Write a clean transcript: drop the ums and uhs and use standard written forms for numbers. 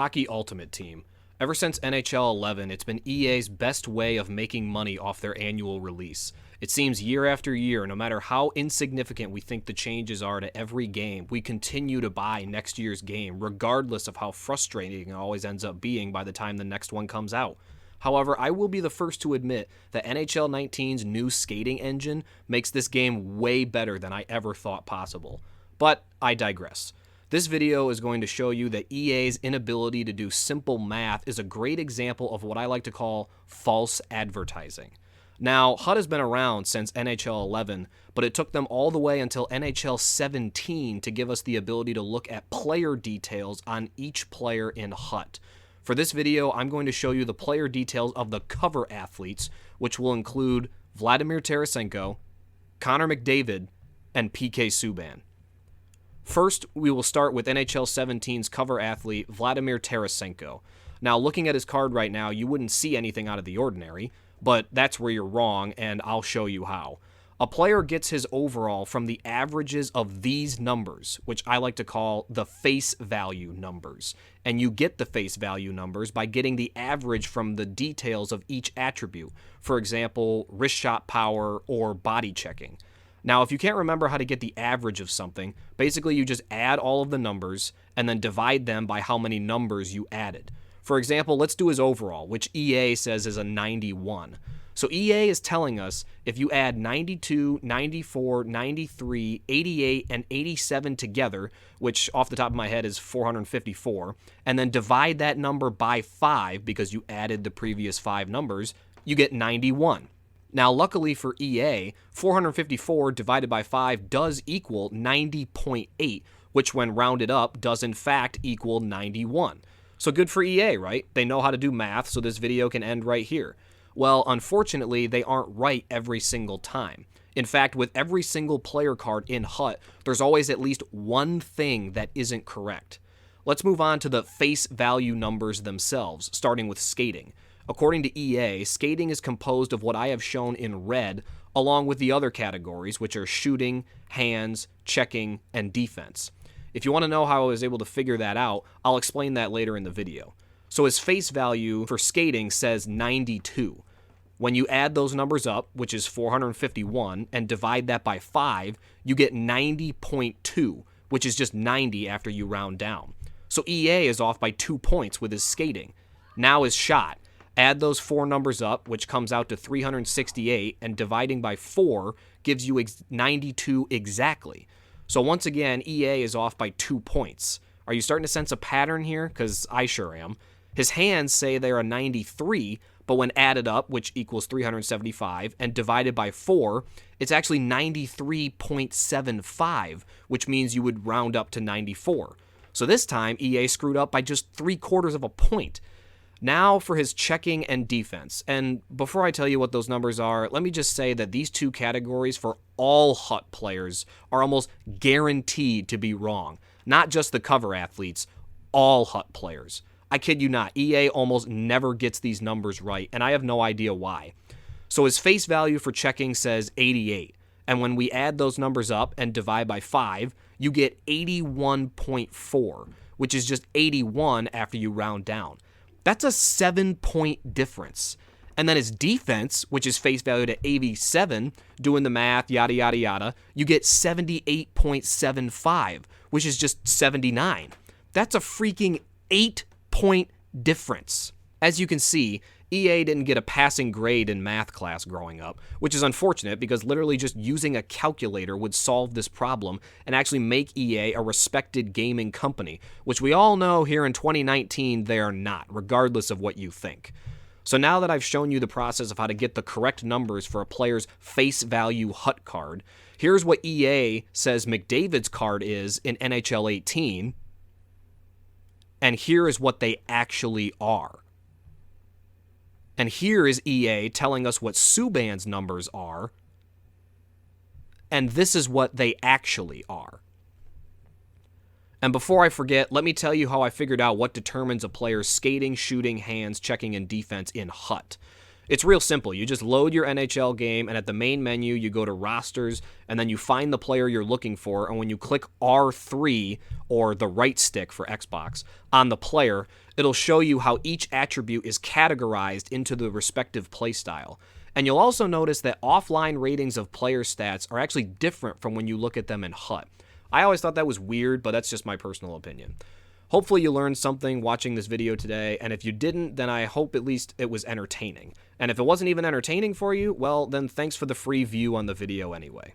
Hockey Ultimate Team. Ever since NHL 11, it's been EA's best way of making money off their annual release. It seems year after year, no matter how insignificant we think the changes are to every game, we continue to buy next year's game, regardless of how frustrating it always ends up being by the time the next one comes out. However, I will be the first to admit that NHL 19's new skating engine makes this game way better than I ever thought possible. But I digress. This video is going to show you that EA's inability to do simple math is a great example of what I like to call false advertising. Now, HUT has been around since NHL 11, but it took them all the way until NHL 17 to give us the ability to look at player details on each player in HUT. For this video, I'm going to show you the player details of the cover athletes, which will include Vladimir Tarasenko, Connor McDavid, and PK Subban. First, we will start with NHL 17's cover athlete, Vladimir Tarasenko. Now, looking at his card right now, you wouldn't see anything out of the ordinary, but that's where you're wrong, and I'll show you how. A player gets his overall from the averages of these numbers, which I like to call the face value numbers. And you get the face value numbers by getting the average from the details of each attribute. For example, wrist shot power or body checking. Now, if you can't remember how to get the average of something, basically you just add all of the numbers and then divide them by how many numbers you added. For example, let's do his overall, which EA says is a 91. So EA is telling us if you add 92, 94, 93, 88, and 87 together, which off the top of my head is 454, and then divide that number by 5 because you added the previous 5 numbers, you get 91. Now, luckily for EA, 454 divided by 5 does equal 90.8, which when rounded up does in fact equal 91. So good for EA, right? They know how to do math, so this video can end right here. Well, unfortunately, they aren't right every single time. In fact, with every single player card in HUT, there's always at least one thing that isn't correct. Let's move on to the face value numbers themselves, starting with skating. According to EA, skating is composed of what I have shown in red, along with the other categories, which are shooting, hands, checking, and defense. If you want to know how I was able to figure that out, I'll explain that later in the video. So his face value for skating says 92. When you add those numbers up, which is 451, and divide that by 5, you get 90.2, which is just 90 after you round down. So EA is off by 2 points with his skating. Now his shot. Add those 4 numbers up, which comes out to 368, and dividing by 4 gives you 92 exactly. So once again, EA is off by 2 points. Are you starting to sense a pattern here? Because I sure am. His hands say they're a 93, but when added up, which equals 375, and divided by 4, it's actually 93.75, which means you would round up to 94. So this time, EA screwed up by just 3/4 of a point. Now for his checking and defense. And before I tell you what those numbers are, let me just say that these two categories for all HUT players are almost guaranteed to be wrong. Not just the cover athletes, all HUT players. I kid you not, EA almost never gets these numbers right, and I have no idea why. So his face value for checking says 88. And when we add those numbers up and divide by 5, you get 81.4, which is just 81 after you round down. That's a 7-point difference. And then his defense, which is face valued at 87, doing the math, yada, yada, yada, you get 78.75, which is just 79. That's a freaking 8-point difference. As you can see, EA didn't get a passing grade in math class growing up, which is unfortunate because literally just using a calculator would solve this problem and actually make EA a respected gaming company, which we all know here in 2019 they are not, regardless of what you think. So now that I've shown you the process of how to get the correct numbers for a player's face value HUT card, here's what EA says McDavid's card is in NHL 18, and here is what they actually are. And here is EA telling us what Subban's numbers are, and this is what they actually are. And before I forget, let me tell you how I figured out what determines a player's skating, shooting, hands, checking, and defense in HUT. It's real simple. You just load your NHL game, and at the main menu, you go to rosters, and then you find the player you're looking for, and when you click R3, or the right stick for Xbox, on the player, It'll show you how each attribute is categorized into the respective playstyle. And you'll also notice that offline ratings of player stats are actually different from when you look at them in HUT. I always thought that was weird, but that's just my personal opinion. Hopefully you learned something watching this video today, and if you didn't, then I hope at least it was entertaining. And if it wasn't even entertaining for you, well, then thanks for the free view on the video anyway.